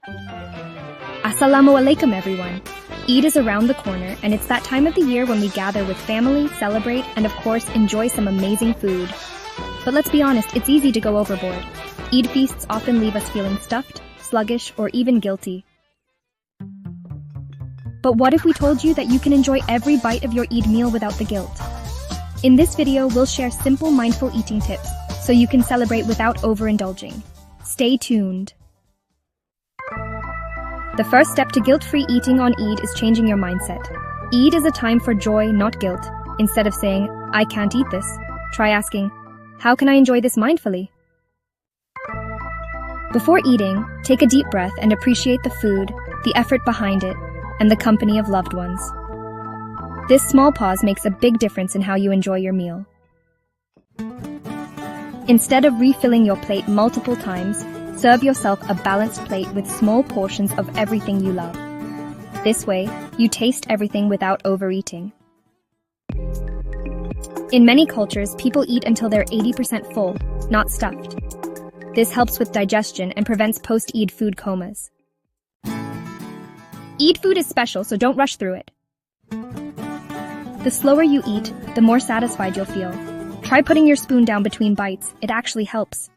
Assalamu alaikum, everyone. Eid is around the corner, and it's that time of the year when we gather with family, celebrate, and of course, enjoy some amazing food. But let's be honest, it's easy to go overboard. Eid feasts often leave us feeling stuffed, sluggish, or even guilty. But what if we told you that you can enjoy every bite of your Eid meal without the guilt? In this video, we'll share simple mindful eating tips so you can celebrate without overindulging. Stay tuned. The first step to guilt-free eating on Eid is changing your mindset. Eid is a time for joy, not guilt. Instead of saying, "I can't eat this," try asking, "How can I enjoy this mindfully?" Before eating, take a deep breath and appreciate the food, the effort behind it, and the company of loved ones. This small pause makes a big difference in how you enjoy your meal. Instead of refilling your plate multiple times, serve yourself a balanced plate with small portions of everything you love. This way, you taste everything without overeating. In many cultures, people eat until they're 80% full, not stuffed. This helps with digestion and prevents post-Eid food comas. Eid food is special, so don't rush through it. The slower you eat, the more satisfied you'll feel. Try putting your spoon down between bites. It actually helps.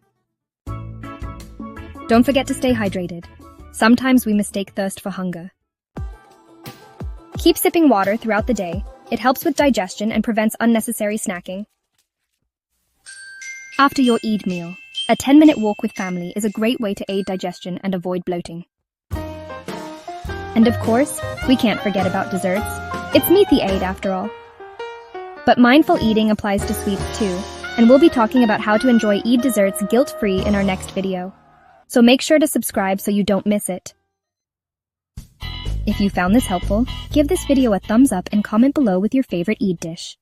Don't forget to stay hydrated. Sometimes we mistake thirst for hunger. Keep sipping water throughout the day. It helps with digestion and prevents unnecessary snacking. After your Eid meal, a 10-minute walk with family is a great way to aid digestion and avoid bloating. And of course, we can't forget about desserts. It's meet the Eid after all. But mindful eating applies to sweets too, and we'll be talking about how to enjoy Eid desserts guilt-free in our next video. So make sure to subscribe so you don't miss it. If you found this helpful, give this video a thumbs up and comment below with your favorite Eid dish.